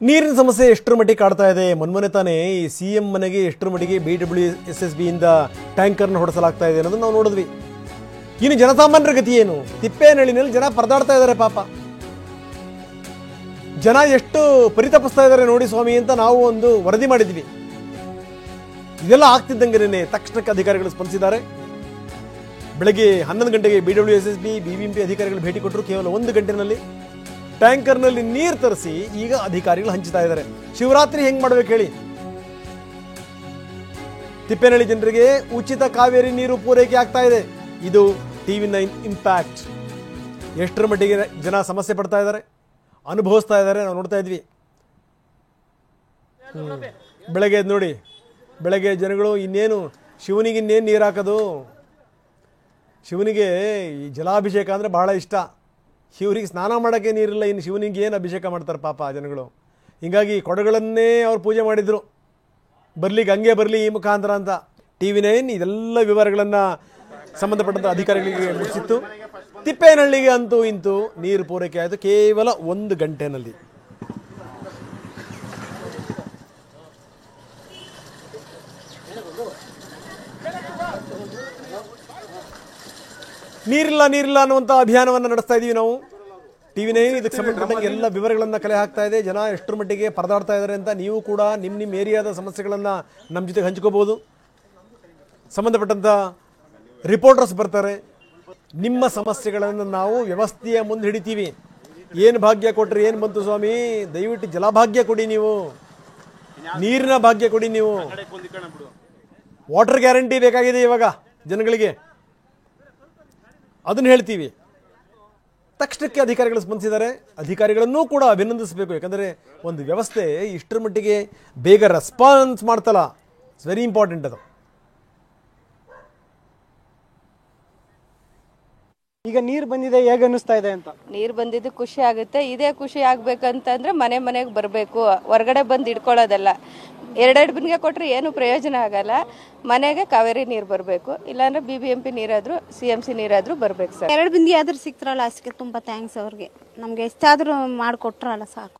ನೀರಿನ ಸಮಸ್ಯೆ ಎಷ್ಟರ ಮಟ್ಟಿಗೆ ಕಾಡ್ತಾ ಇದೆ? ಮೊನ್ನೆ ತಾನೇ ಈ ಸಿಎಂ ಮನೆಗೆ ಎಷ್ಟರ ಮಟ್ಟಿಗೆ BWSSB ಇಂದ ಟ್ಯಾಂಕರ್ನ ಹೊಡೆಸಲಾಗ್ತಾ ಇದೆ ಅನ್ನೋದನ್ನ ನಾವು ನೋಡಿದ್ವಿ. ಇನ್ನು ಜನಸಾಮಾನ್ಯರ ಗತಿ ಏನು? ತಿಪ್ಪೇನಹಳ್ಳಿನಲ್ಲಿ ಜನ ಪರದಾಡ್ತಾ ಇದ್ದಾರೆ ಪಾಪ. ಜನ ಎಷ್ಟು ಪರಿತಪಿಸ್ತಾ ಇದ್ದಾರೆ ನೋಡಿ ಸ್ವಾಮಿ ಅಂತ ನಾವು ಒಂದು ವರದಿ ಮಾಡಿದ್ವಿ. ಇದೆಲ್ಲ ಆಗ್ತಿದ್ದಂಗೆನೇ ತಕ್ಷಣಕ್ಕೆ ಅಧಿಕಾರಿಗಳು ಸ್ಪಂದಿಸಿದ್ದಾರೆ. ಬೆಳಗ್ಗೆ 11 ಗಂಟೆಗೆ BWSSB BBMP ಅಧಿಕಾರಿಗಳು ಭೇಟಿ ಕೊಟ್ಟರು. ಕೇವಲ 1 ಗಂಟೆನಲ್ಲಿ ಟ್ಯಾಂಕರ್ನಲ್ಲಿ ನೀರು ತರಿಸಿ ಈಗ ಅಧಿಕಾರಿಗಳು ಹಂಚ್ತಾ ಇದ್ದಾರೆ. ಶಿವರಾತ್ರಿ ಹೆಂಗ್ ಮಾಡ್ಬೇಕು ಹೇಳಿ? ತಿಪ್ಪೇನಹಳ್ಳಿ ಜನರಿಗೆ ಉಚಿತ ಕಾವೇರಿ ನೀರು ಪೂರೈಕೆ ಆಗ್ತಾ ಇದೆ. ಇದು TV9 ಇಂಪ್ಯಾಕ್ಟ್. ಎಷ್ಟರ ಮಟ್ಟಿಗೆ ಜನ ಸಮಸ್ಯೆ ಪಡ್ತಾ ಇದ್ದಾರೆ, ಅನುಭವಿಸ್ತಾ ಇದ್ದಾರೆ ನಾವು ನೋಡ್ತಾ ಇದ್ವಿ. ಬೆಳಗ್ಗೆ ನೋಡಿ, ಬೆಳಗ್ಗೆ ಜನಗಳು ಇನ್ನೇನು ಶಿವನಿಗೆ ಇನ್ನೇನು ನೀರು ಹಾಕೋದು? ಶಿವನಿಗೆ ಈ ಜಲಾಭಿಷೇಕ ಅಂದರೆ ಬಹಳ ಇಷ್ಟ. ಶಿವರಿಗೆ ಸ್ನಾನ ಮಾಡೋಕ್ಕೆ ನೀರಿಲ್ಲ, ಇನ್ನು ಶಿವನಿಗೆ ಏನು ಅಭಿಷೇಕ ಮಾಡ್ತಾರೆ ಪಾಪ ಜನಗಳು. ಹೀಗಾಗಿ ಕೊಡಗಳನ್ನೇ ಅವ್ರು ಪೂಜೆ ಮಾಡಿದರು, ಬರಲಿ ಗಂಗೆ ಬರಲಿ ಈ ಮುಖಾಂತರ ಅಂತ. TV9 ಇದೆಲ್ಲ ವಿವರಗಳನ್ನು ಸಂಬಂಧಪಟ್ಟಂಥ ಅಧಿಕಾರಿಗಳಿಗೆ ಮುಗಿಸಿತ್ತು. ತಿಪ್ಪೇನಹಳ್ಳಿಗೆ ಅಂತೂ ಇಂತೂ ನೀರು ಪೂರೈಕೆ ಆಯಿತು ಕೇವಲ 1 ಗಂಟೆನಲ್ಲಿ. ನೀರಿಲ್ಲ ನೀರಿಲ್ಲ ಅನ್ನುವಂಥ ಅಭಿಯಾನವನ್ನು ನಡೆಸ್ತಾ ಇದ್ದೀವಿ ನಾವು. TV9 ಇದಕ್ಕೆ ಸಂಬಂಧಪಟ್ಟಂಗೆ ಎಲ್ಲ ವಿವರಗಳನ್ನು ಕಲೆ ಹಾಕ್ತಾ ಇದೆ. ಜನ ಎಷ್ಟರ ಮಟ್ಟಿಗೆ ಪರದಾಡ್ತಾ ಇದ್ದಾರೆ ಅಂತ ನೀವು ಕೂಡ ನಿಮ್ಮ ಏರಿಯಾದ ಸಮಸ್ಯೆಗಳನ್ನು ನಮ್ಮ ಜೊತೆಗೆ ಹಂಚ್ಕೋಬೋದು. ಸಂಬಂಧಪಟ್ಟಂಥ ರಿಪೋರ್ಟರ್ಸ್ ಬರ್ತಾರೆ. ನಿಮ್ಮ ಸಮಸ್ಯೆಗಳನ್ನು ನಾವು ವ್ಯವಸ್ಥೆಯ ಮುಂದೆ ಹಿಡಿತೀವಿ. ಏನು ಭಾಗ್ಯ ಕೊಟ್ಟರೆ ಏನು ಬಂತು ಸ್ವಾಮಿ? ದಯವಿಟ್ಟು ಜಲಭಾಗ್ಯ ಕೊಡಿ, ನೀವು ನೀರಿನ ಭಾಗ್ಯ ಕೊಡಿ. ನೀವು ವಾಟರ್ ಗ್ಯಾರಂಟಿ ಬೇಕಾಗಿದೆ ಇವಾಗ ಜನಗಳಿಗೆ, ಅದನ್ನು ಹೇಳ್ತೀವಿ. ತಕ್ಷಣಕ್ಕೆ ಅಧಿಕಾರಿಗಳು ಸ್ಪಂದಿಸಿದ್ದಾರೆ. ಅಧಿಕಾರಿಗಳನ್ನೂ ಕೂಡ ಅಭಿನಂದಿಸಬೇಕು. ಯಾಕಂದರೆ ಒಂದು ವ್ಯವಸ್ಥೆ ಇಷ್ಟರ ಮಟ್ಟಿಗೆ ಬೇಗ ರೆಸ್ಪಾನ್ಸ್ ಮಾಡ್ತಲ್ಲ, ಇಟ್ಸ್ ವೆರಿ ಇಂಪಾರ್ಟೆಂಟ್ ಅದು. ಈಗ ನೀರು ಬಂದಿದೆ, ಹೇಗೆ ಅನ್ನಿಸ್ತಾ ಇದೆ ಅಂತ? ನೀರು ಬಂದಿದ್ದು ಖುಷಿ ಆಗುತ್ತೆ. ಇದೇ ಖುಷಿ ಆಗ್ಬೇಕಂತಂದ್ರೆ ಮನೆಗೆ ಬರಬೇಕು, ಹೊರಗಡೆ ಬಂದು ಇಟ್ಕೊಳ್ಳೋದಲ್ಲ. ಎರಡೆರಡು ಬಿನ್ಗೆ ಕೊಟ್ಟರೆ ಏನು ಪ್ರಯೋಜನ ಆಗಲ್ಲ. ಮನೆಗೆ ಕಾವೇರಿ ನೀರು ಬರಬೇಕು, ಇಲ್ಲಾಂದ್ರೆ BBMP ನೀರಾದರೂ CMC ನೀರಾದರೂ ಬರಬೇಕು ಸರ್. 2 ಬಿಂದಿ ಆದ್ರೂ ಸಿಕ್ತಾರಲ್ಲ, ಅಷ್ಟಕ್ಕೆ ತುಂಬ ಥ್ಯಾಂಕ್ಸ್ ಅವ್ರಿಗೆ. ನಮ್ಗೆ ಎಷ್ಟಾದರೂ ಮಾಡಿಕೊಟ್ರಲ್ಲ ಸಾಕು.